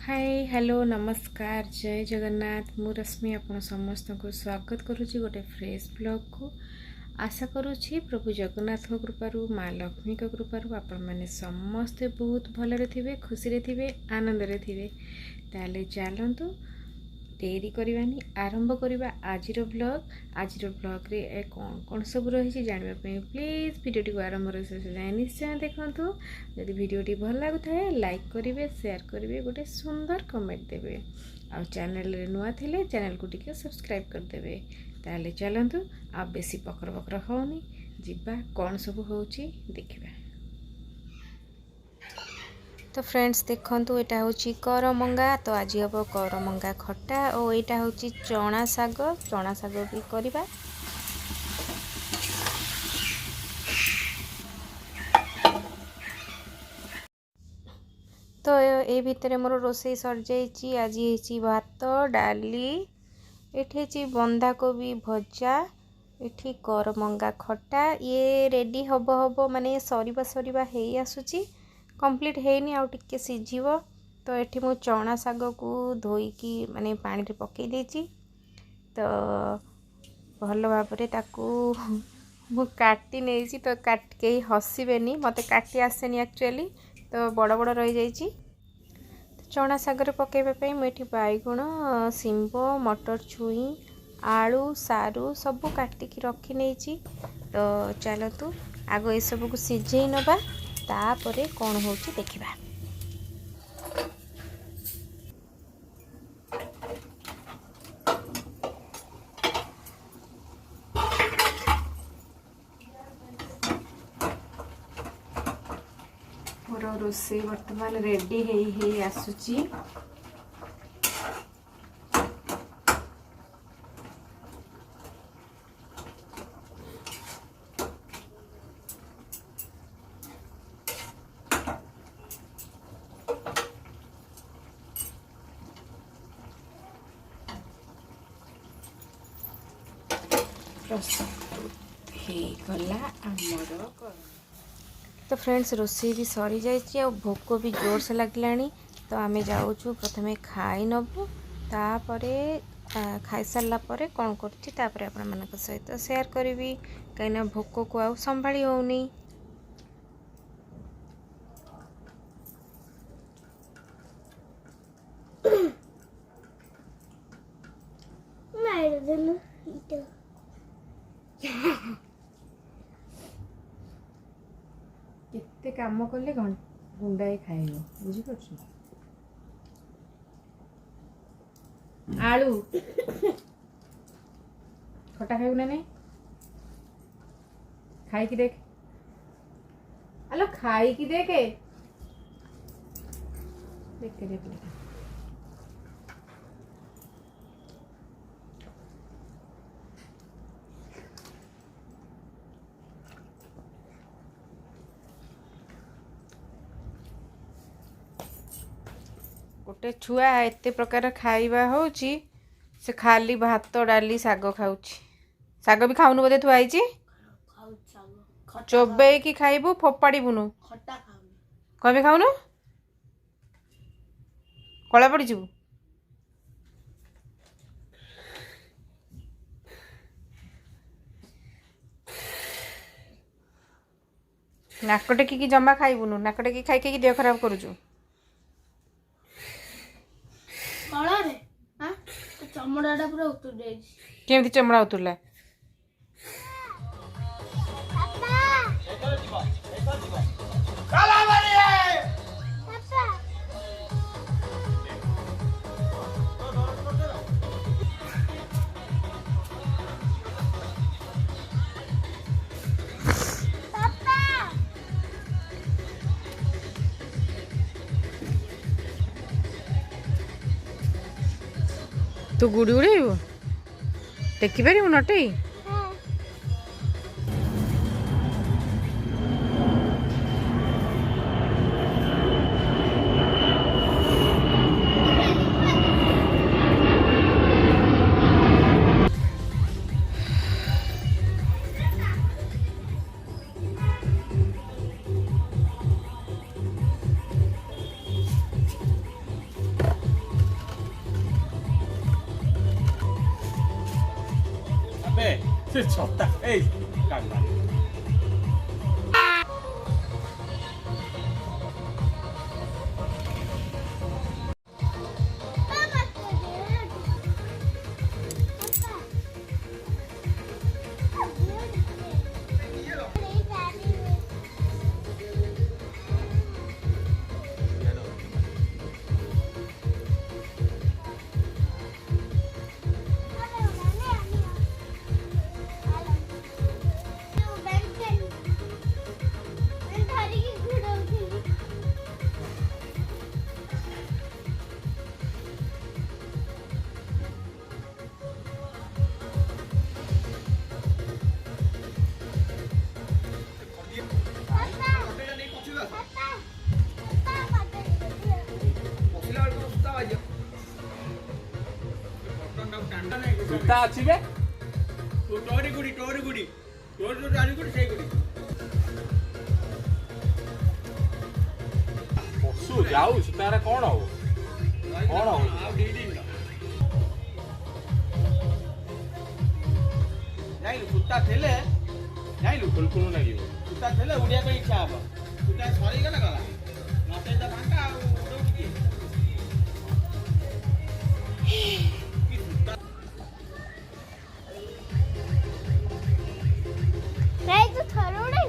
Hi hello नमस्कार जय जगन्नाथ मु रश्मि आपण समस्त को स्वागत करुच्ची गोटे फ्रेश ब्लॉग को आशा करुच्ची प्रभु जगन्नाथ कृपारू माँ लक्ष्मी कृपारू आपण मैंने समस्ते बहुत भलरे थिबे खुशी रे थिबे आनंद रे थिबे ताले चलतु डेरी करवानी आरंभ करवा आजिर ब्लॉग रे कौन कौन सब रही जानवा प्लीज वीडियो को आरंभ शेष जाए निश्चय देखंतु जदि वीडियोटी भल लगुए लाइक करेंगे शेयर करेंगे गोटे सुंदर कमेंट देवे आ चैनल रे नुआ थिले चैनल को टिके सब्सक्राइब करदेवे ताले चलतु आ बेसी पकर पकर होनी जिबा कौन सब होची देखिबा। तो फ्रेंड्स देखंतु एटा होची करमंगा तो आज हम करमंगा खट्टा और एटा होची चना साग भी करबा। तो ए भितर मोर रोसई सर जाइए आज होची भात डाली एठी बंधाकोबी भजा एठी करमंगा खट्टा ये रेडी हब माने सरीबा हे आसुची कंप्लीट हैनी आउ टिके सिझिबो। तो एठी मु चना साग को धोईकी माने पानी रे पकई देची तो भल भाव रे ताकू मु काटी नेची तो काट के हसीबेनी मते काटी आसेनी एक्चुअली तो बड़ बड़ रही जाइची। तो चना साग रे पकेबे पई मु एठी बाइगण सिंबो मटर छुई आलू सारू सब काटिकी रखी नेची। तो चलतु आगो ए सब को सिझेई नबा तापरे कौन होची देखिबा। मोर रोसे वर्तमान रेडी हे आसुची गला आमर। तो फ्रेंड्स रोसई भी सरी जाइए भोक भी जोर से लगलानी तो आम जाऊँ प्रथमे खाई नबू तापरे खाई सारा पर कौन कर आपण मान सहित शेयर करी कहीं भोक को आउ संभाली होनी। केते काम कले गुंडाए खाइब बुझीपार आलू खटा खाइब ना नहीं खाई की देख आलो खाई की देख देख के देख गोटे छुआ एते प्रकार खाइबा होची से खाली भात डाली साग खाउची साग भी खाउनु बोधे थुआ आइची चोबे की खाइबू फोपाड़ीबुनु कभी खाउनु कला पड़ी जीवु नाक टेकी जमा खाइबुनु नाक टेकी खाई देह खराब करूचु चमड़ा पूरा उतर जाए केमती चमड़ा उतरला तू गुड़ी उड़ेबू टेकी पारू नटई ସେ ଛତା ଏଇ କାନ୍ଦ ଜୁତା ଅଛି ବେ ଟୋରି ଗୁଡ଼ି ଟୋରି ଜାଣି ଗୁଡ଼ି ସେଇ ଗୁଡ଼ି ପଶୁ ଯାଉଛି ତାର କଣ ହବ କଣ ହବ ଆଉ ଡିଡି ଯାଇଲୁ କୁତ୍ତା ଥିଲେ ଯାଇଲୁ କୁଲକୁଲ ଲାଗିବ କୁତ୍ତା ଥିଲେ ଉଡ଼ିବା ପାଇଁ ଇଚ୍ଛା ହବ କୁତ୍ତା ସରିଗଲା ଗଲା ମତେ ତ ଫାଙ୍କା ଆଉ ଉଡ଼ଉଛି କିଏ ନାଇଁ ତୁ ଥରେ ଉଡ଼େ